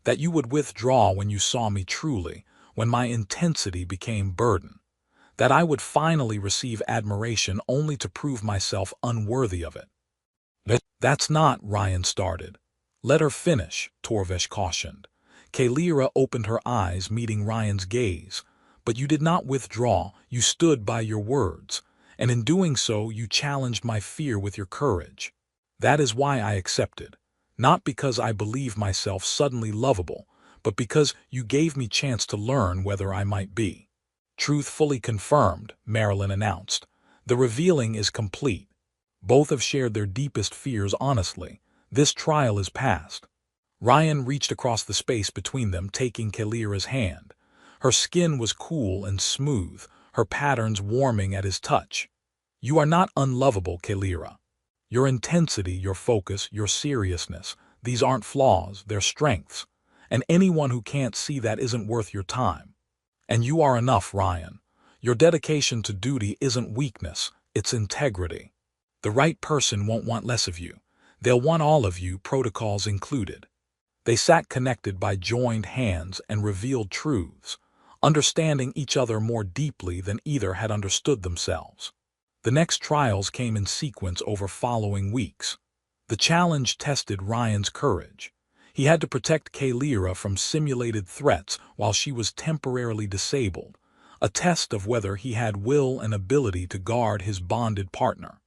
That you would withdraw when you saw me truly, when my intensity became burden. That I would finally receive admiration only to prove myself unworthy of it." "That's not," Ryan started. "Let her finish," Torvesh cautioned. Kalira opened her eyes, meeting Ryan's gaze. "But you did not withdraw, you stood by your words, and in doing so you challenged my fear with your courage. That is why I accepted. Not because I believe myself suddenly lovable, but because you gave me chance to learn whether I might be." "Truth fully confirmed," Marilyn announced. "The revealing is complete. Both have shared their deepest fears honestly. This trial is past." Ryan reached across the space between them, taking Kalira's hand. Her skin was cool and smooth, her patterns warming at his touch. "You are not unlovable, Kalira. Your intensity, your focus, your seriousness, these aren't flaws, they're strengths. And anyone who can't see that isn't worth your time. And you are enough, Ryan. Your dedication to duty isn't weakness, it's integrity. The right person won't want less of you. They'll want all of you, protocols included." They sat connected by joined hands and revealed truths, understanding each other more deeply than either had understood themselves. The next trials came in sequence over following weeks. The challenge tested Ryan's courage. He had to protect Kalira from simulated threats while she was temporarily disabled, a test of whether he had will and ability to guard his bonded partner.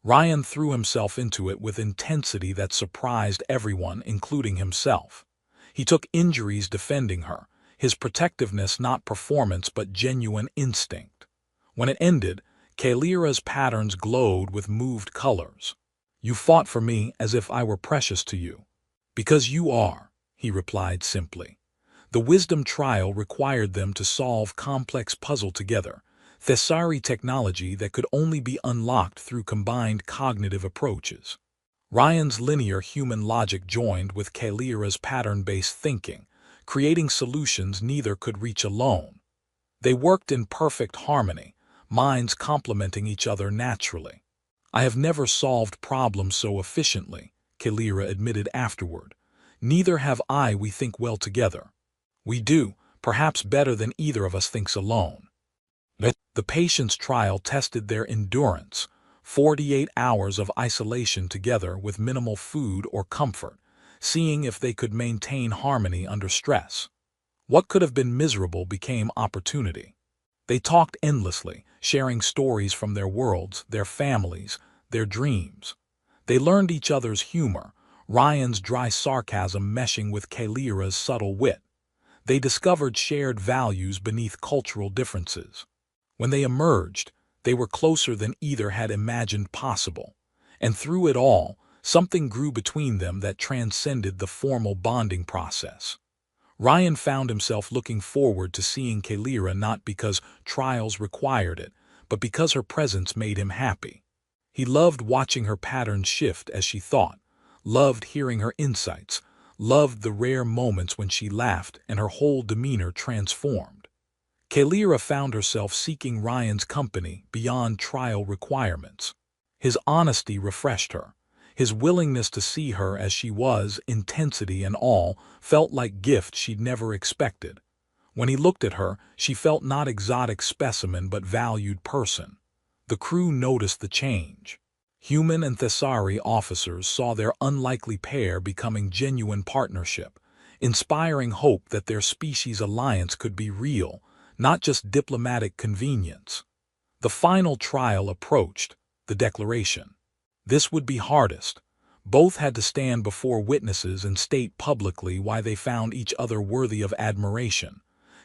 Ryan threw himself into it with intensity that surprised everyone, including himself. He took injuries defending her, his protectiveness not performance but genuine instinct. When it ended, Kalira's patterns glowed with moved colors. "You fought for me as if I were precious to you." "Because you are," he replied simply. The wisdom trial required them to solve complex puzzle together, Thessari technology that could only be unlocked through combined cognitive approaches. Ryan's linear human logic joined with Kalira's pattern-based thinking, creating solutions neither could reach alone. They worked in perfect harmony, minds complementing each other naturally. "I have never solved problems so efficiently," Kalira admitted afterward. "Neither have I. We think well together. We do, perhaps better than either of us thinks alone." The patient's trial tested their endurance, 48 hours of isolation together with minimal food or comfort, seeing if they could maintain harmony under stress. What could have been miserable became opportunity. They talked endlessly, sharing stories from their worlds, their families, their dreams. They learned each other's humor, Ryan's dry sarcasm meshing with Kalira's subtle wit. They discovered shared values beneath cultural differences. When they emerged, they were closer than either had imagined possible. And through it all, something grew between them that transcended the formal bonding process. Ryan found himself looking forward to seeing Kalira not because trials required it, but because her presence made him happy. He loved watching her patterns shift as she thought, loved hearing her insights, loved the rare moments when she laughed and her whole demeanor transformed. Kalira found herself seeking Ryan's company beyond trial requirements. His honesty refreshed her. His willingness to see her as she was, intensity and all, felt like gifts she'd never expected. When he looked at her, she felt not exotic specimen but valued person. The crew noticed the change. Human and Thessari officers saw their unlikely pair becoming genuine partnership, inspiring hope that their species alliance could be real, not just diplomatic convenience. The final trial approached, the declaration. This would be hardest. Both had to stand before witnesses and state publicly why they found each other worthy of admiration.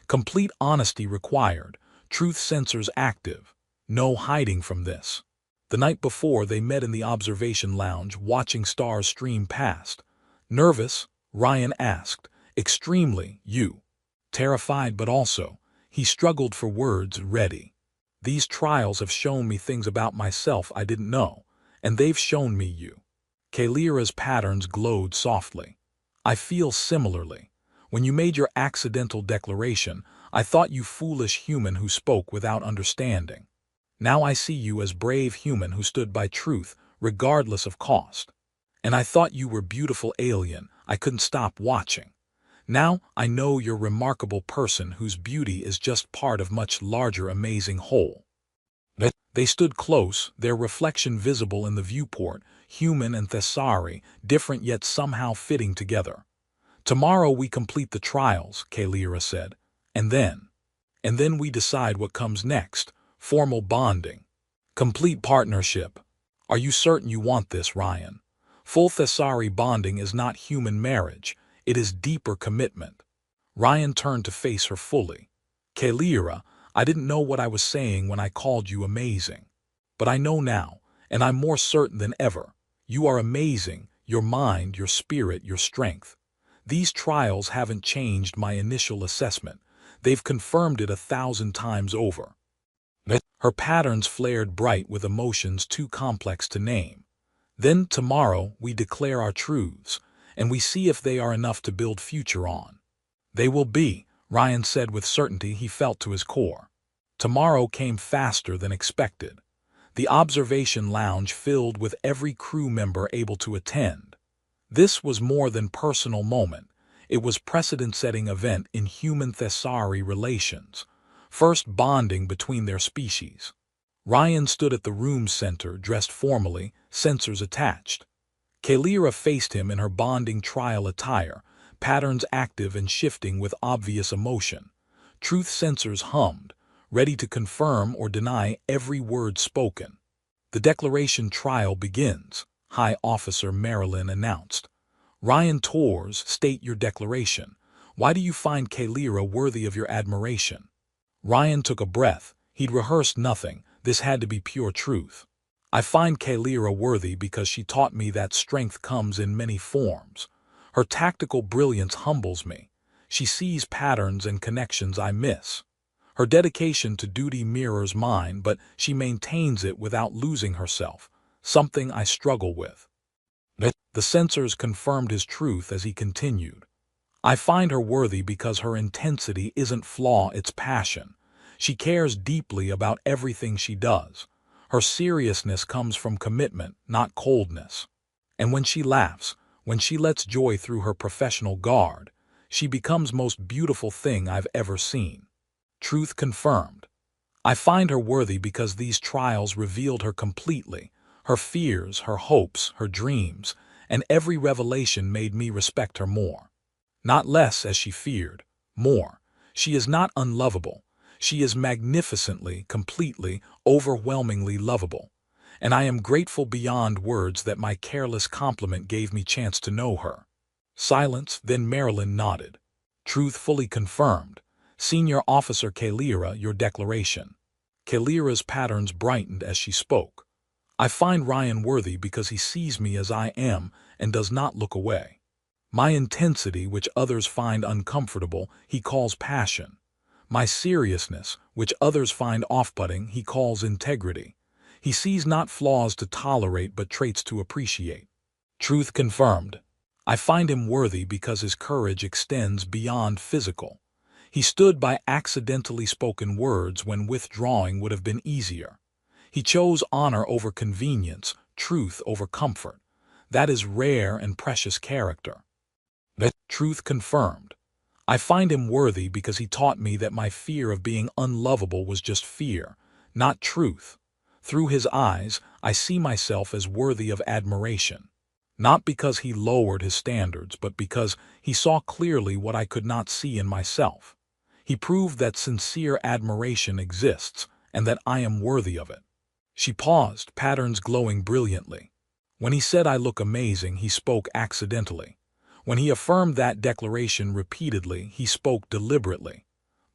Complete honesty required, truth sensors active. No hiding from this. The night before, they met in the observation lounge, watching stars stream past. Nervous? Ryan asked. Extremely, you. Terrified but also. He struggled for words, ready. These trials have shown me things about myself I didn't know, and they've shown me you. Kalira's patterns glowed softly. I feel similarly. When you made your accidental declaration, I thought you foolish human who spoke without understanding. Now I see you as brave human who stood by truth, regardless of cost. And I thought you were beautiful alien, I couldn't stop watching. Now I know you're remarkable person whose beauty is just part of much larger amazing whole. They stood close, their reflection visible in the viewport, human and Thessari, different yet somehow fitting together. Tomorrow we complete the trials, Kalira said. And then we decide what comes next, formal bonding. Complete partnership. Are you certain you want this, Ryan? Full Thessari bonding is not human marriage. It is deeper commitment. Ryan turned to face her fully. Kalira, I didn't know what I was saying when I called you amazing. But I know now, and I'm more certain than ever. You are amazing, your mind, your spirit, your strength. These trials haven't changed my initial assessment. They've confirmed it 1,000 times over. Her patterns flared bright with emotions too complex to name. Then tomorrow we declare our truths, and we see if they are enough to build future on. They will be, Ryan said with certainty he felt to his core. Tomorrow came faster than expected. The observation lounge filled with every crew member able to attend. This was more than personal moment. It was precedent-setting event in human Thessari relations. First bonding between their species. Ryan stood at the room's center, dressed formally, sensors attached. Kalira faced him in her bonding trial attire, patterns active and shifting with obvious emotion. Truth sensors hummed, ready to confirm or deny every word spoken. The declaration trial begins, High Officer Marilyn announced. Ryan Torres, state your declaration. Why do you find Kalira worthy of your admiration? Ryan took a breath. He'd rehearsed nothing. This had to be pure truth. I find Kalira worthy because she taught me that strength comes in many forms. Her tactical brilliance humbles me. She sees patterns and connections I miss. Her dedication to duty mirrors mine, but she maintains it without losing herself, something I struggle with. The sensors confirmed his truth as he continued. I find her worthy because her intensity isn't flaw, it's passion. She cares deeply about everything she does. Her seriousness comes from commitment, not coldness. And when she laughs, when she lets joy through her professional guard, she becomes most beautiful thing I've ever seen. Truth confirmed. I find her worthy because these trials revealed her completely, her fears, her hopes, her dreams, and every revelation made me respect her more. Not less, as she feared, more. She is not unlovable. She is magnificently, completely, overwhelmingly lovable. And I am grateful beyond words that my careless compliment gave me chance to know her. Silence, then Marilyn nodded. Truth fully confirmed. Senior Officer Kalira, your declaration. Kalira's patterns brightened as she spoke. I find Ryan worthy because he sees me as I am and does not look away. My intensity, which others find uncomfortable, he calls passion. My seriousness, which others find off-putting, he calls integrity. He sees not flaws to tolerate but traits to appreciate. Truth confirmed. I find him worthy because his courage extends beyond physical. He stood by accidentally spoken words when withdrawing would have been easier. He chose honor over convenience, truth over comfort. That is rare and precious character. That truth confirmed. I find him worthy because he taught me that my fear of being unlovable was just fear, not truth. Through his eyes, I see myself as worthy of admiration. Not because he lowered his standards, but because he saw clearly what I could not see in myself. He proved that sincere admiration exists, and that I am worthy of it. She paused, patterns glowing brilliantly. When he said I look amazing, he spoke accidentally. When he affirmed that declaration repeatedly, he spoke deliberately.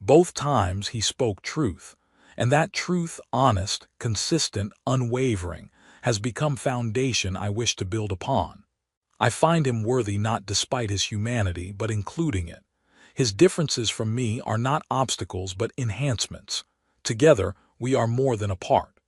Both times he spoke truth, and that truth, honest, consistent, unwavering, has become foundation I wish to build upon. I find him worthy not despite his humanity, but including it. His differences from me are not obstacles but enhancements. Together, we are more than apart.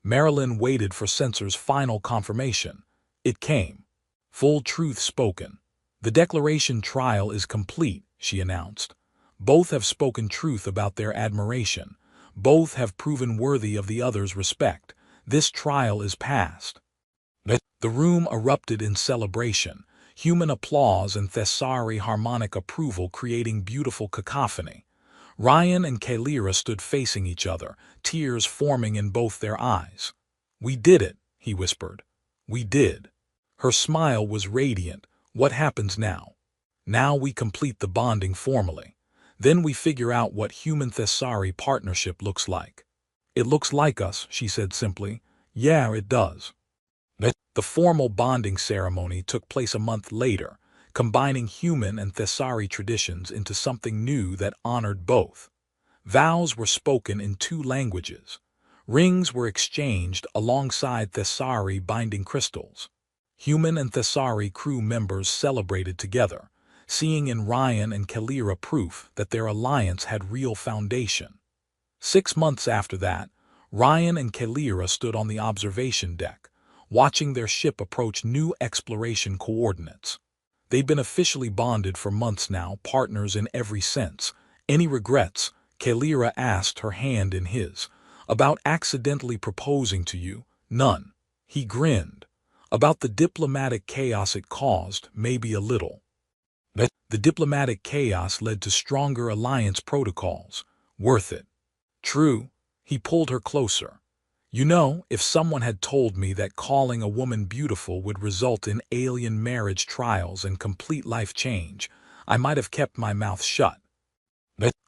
Marilyn waited for Censor's final confirmation. It came. Full truth spoken. The declaration trial is complete, she announced. Both have spoken truth about their admiration. Both have proven worthy of the other's respect. This trial is passed. The room erupted in celebration, human applause and Thessari harmonic approval creating beautiful cacophony. Ryan and Kalira stood facing each other, tears forming in both their eyes. "We did it," he whispered. "We did." Her smile was radiant. "What happens now?" "Now we complete the bonding formally. Then we figure out what human Thessari partnership looks like." "It looks like us," she said simply. "Yeah, it does." The formal bonding ceremony took place a month later, combining human and Thessari traditions into something new that honored both. Vows were spoken in 2 languages. Rings were exchanged alongside Thessari binding crystals. Human and Thessari crew members celebrated together, seeing in Ryan and Kalira proof that their alliance had real foundation. 6 months after that, Ryan and Kalira stood on the observation deck, watching their ship approach new exploration coordinates. They'd been officially bonded for months now, partners in every sense. "Any regrets?" Kalira asked, her hand in his. "About accidentally proposing to you?" "None." He grinned. "About the diplomatic chaos it caused? Maybe a little." The diplomatic chaos led to stronger alliance protocols. "Worth it." "True." He pulled her closer. "You know, if someone had told me that calling a woman beautiful would result in alien marriage trials and complete life change, I might have kept my mouth shut."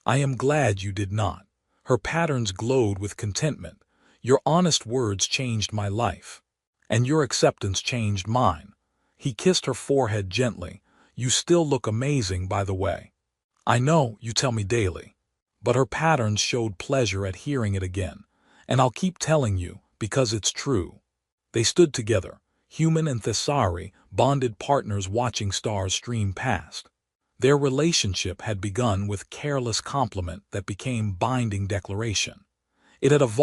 "I am glad you did not." Her patterns glowed with contentment. "Your honest words changed my life. And your acceptance changed mine." He kissed her forehead gently. "You still look amazing, by the way." "I know, you tell me daily." But her patterns showed pleasure at hearing it again. "And I'll keep telling you, because it's true." They stood together, human and Thessari, bonded partners watching stars stream past. Their relationship had begun with careless compliment that became binding declaration. It had evolved